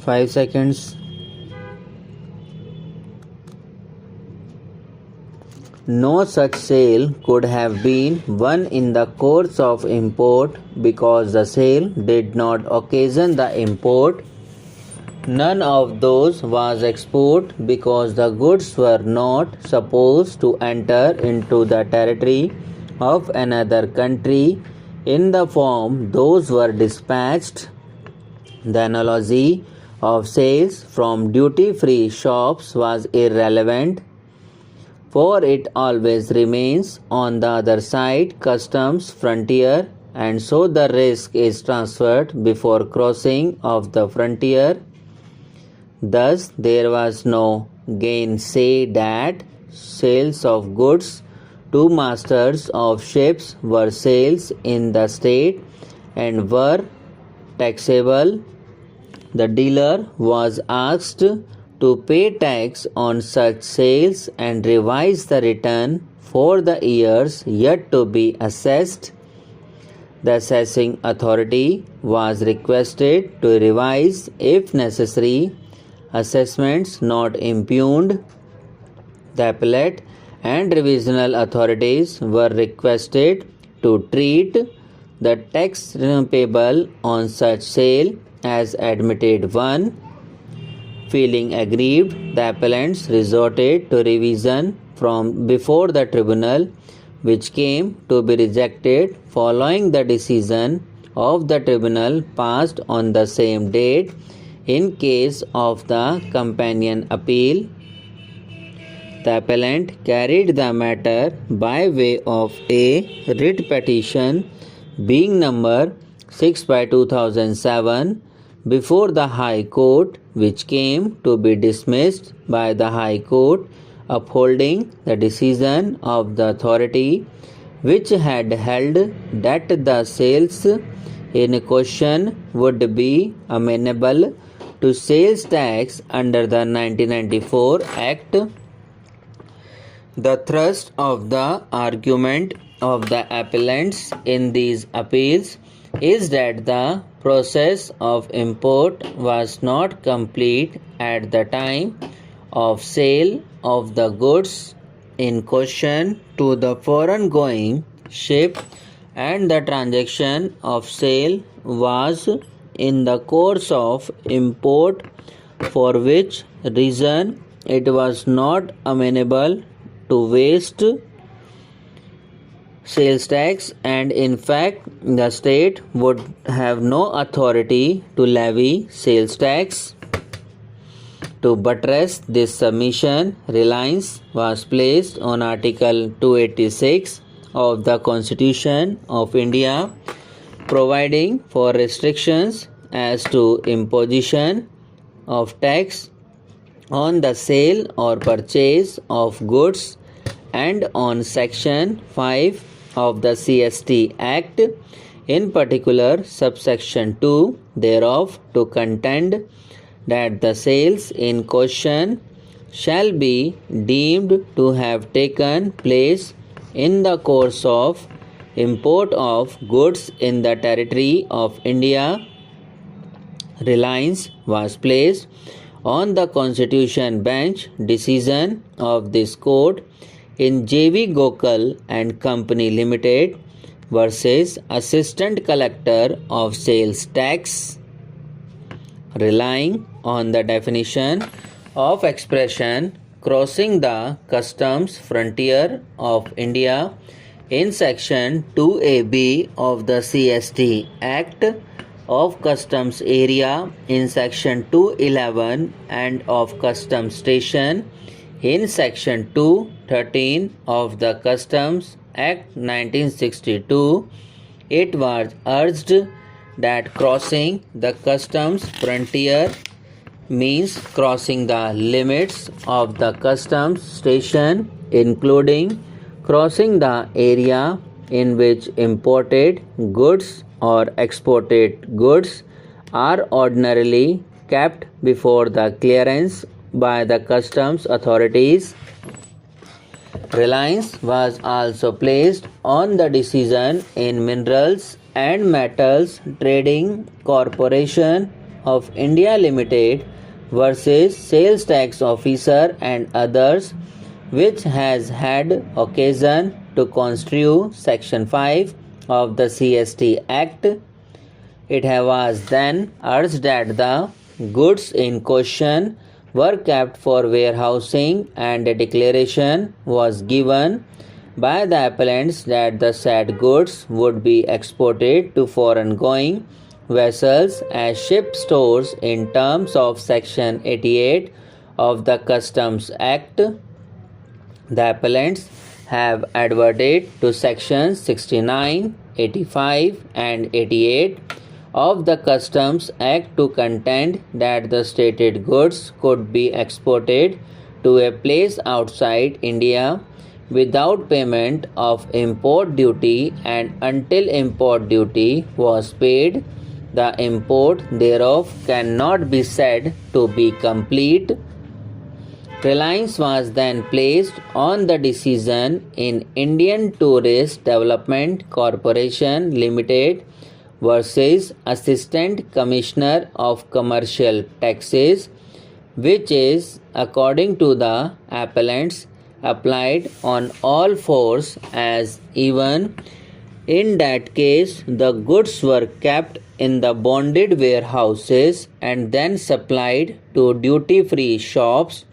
5 seconds. No such sale could have been won in the course of import because the sale did not occasion the import. None of those was export because the goods were not supposed to enter into the territory of another country in the form those were dispatched. The analogy of sales from duty-free shops was irrelevant, for it always remains on the other side customs frontier, and so the risk is transferred before crossing of the frontier. Thus there was no gainsay that sales of goods to masters of ships were sales in the state and were taxable. The dealer was asked to pay tax on such sales and revise the return for the years yet to be assessed. The assessing authority was requested to revise, if necessary, assessments not impugned. The appellate and revisional authorities were requested to treat the tax payable on such sale as admitted one. Feeling aggrieved, the appellants resorted to revision from before the tribunal, which came to be rejected following the decision of the tribunal passed on the same date. In case of the companion appeal, the appellant carried the matter by way of a writ petition being number 6/2007 before the High Court, which came to be dismissed by the High Court, upholding the decision of the authority which had held that the sales in question would be amenable to sales tax under the 1994 Act. The thrust of the argument of the appellants in these appeals is that the process of import was not complete at the time of sale of the goods in question to the foreign going ship, and the transaction of sale was in the course of import, for which reason it was not amenable to waste sales tax, and in fact the state would have no authority to levy sales tax. To buttress this submission, reliance was placed on Article 286 of the Constitution of India, providing for restrictions as to imposition of tax on the sale or purchase of goods, and on Section 5 of the CST Act, in particular subsection 2 thereof, to contend that the sales in question shall be deemed to have taken place in the course of import of goods in the territory of India. Reliance was placed on the Constitution Bench decision of this court in J.V. Gokal and Company Limited versus Assistant Collector of Sales Tax. Relying on the definition of expression crossing the customs frontier of India in Section 2AB of the CST Act of Customs Area in Section 211 and of Customs Station in Section 213 of the Customs Act 1962, it was urged that crossing the customs frontier means crossing the limits of the customs station, including crossing the area in which imported goods or exported goods are ordinarily kept before the clearance by the customs authorities. Reliance was also placed on the decision in Minerals and Metals Trading Corporation of India Limited versus Sales Tax Officer and others, which has had occasion to construe Section 5 of the CST Act. It was then urged that the goods in question were kept for warehousing, and a declaration was given by the appellants that the said goods would be exported to foreign going vessels as ship stores in terms of Section 88 of the Customs Act. The appellants have adverted to Sections 69, 85 and 88 of the Customs Act to contend that the stated goods could be exported to a place outside India without payment of import duty, and until import duty was paid, the import thereof cannot be said to be complete. Reliance was then placed on the decision in Indian Tourist Development Corporation Limited versus Assistant Commissioner of Commercial Taxes, which is, according to the appellants, applied on all fours, as even in that case the goods were kept in the bonded warehouses and then supplied to duty-free shops,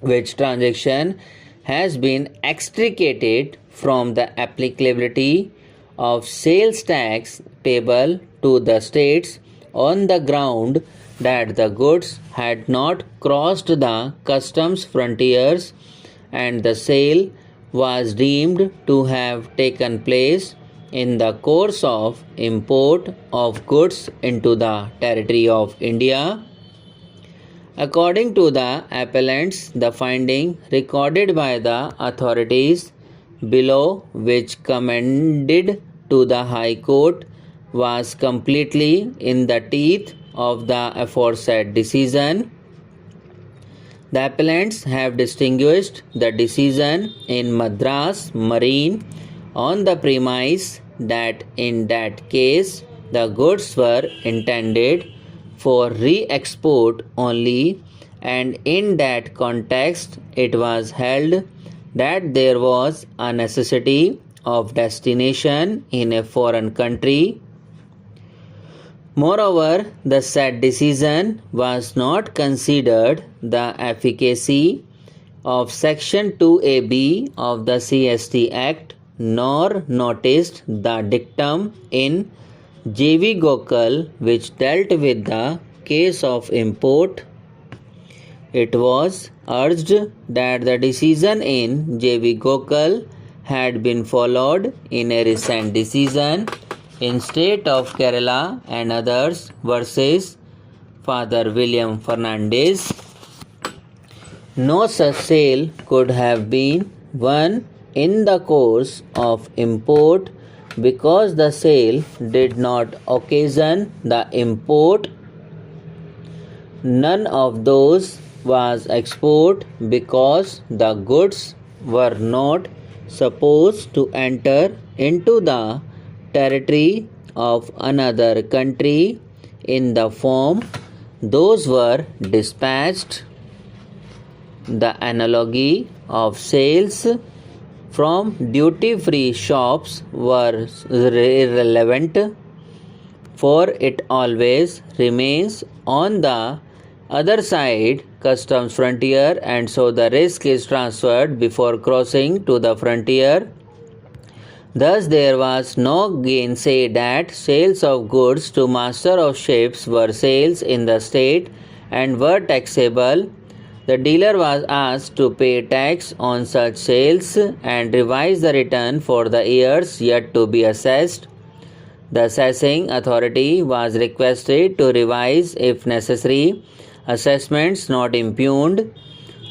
which transaction has been extricated from the applicability of sales tax payable to the states on the ground that the goods had not crossed the customs frontiers, and the sale was deemed to have taken place in the course of import of goods into the territory of India. According to the appellants, the finding recorded by the authorities below, which commended to the High Court, was completely in the teeth of the aforesaid decision. The appellants have distinguished the decision in Madras Marine on the premise that in that case the goods were intended for re-export only, and in that context it was held that there was a necessity of destination in a foreign country. Moreover, the said decision was not considered the efficacy of Section 2AB of the CST Act, nor noticed the dictum in J.V. Gokal, which dealt with the case of import. It was urged that the decision in J.V. Gokal had been followed in a recent decision in State of Kerala and others versus Father William Fernandez. No such sale could have been won in the course of import because the sale did not occasion the import. None of those was export because the goods were not supposed to enter into the territory of another country in the form those were dispatched. The analogy of sales from duty-free shops was irrelevant, for it always remains on the other side customs frontier, and so the risk is transferred before crossing to the frontier. Thus there was no gainsay that sales of goods to master of ships were sales in the state and were taxable. The dealer was asked to pay tax on such sales and revise the return for the years yet to be assessed. The assessing authority was requested to revise, if necessary, assessments not impugned.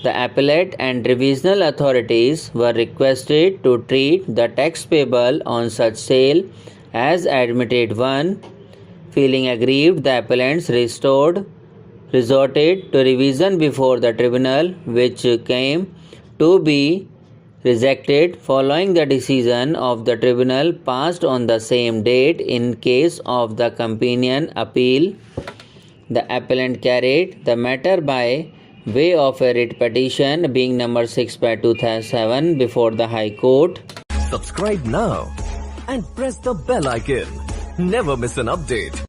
The appellate and revisional authorities were requested to treat the tax payable on such sale as admitted one. Feeling aggrieved, the appellants resorted to revision before the tribunal, which came to be rejected following the decision of the tribunal passed on the same date in case of the companion appeal. The appellant carried the matter by way of a writ petition being number 6/2007 before the High Court. Subscribe now and press the bell icon. Never miss an update.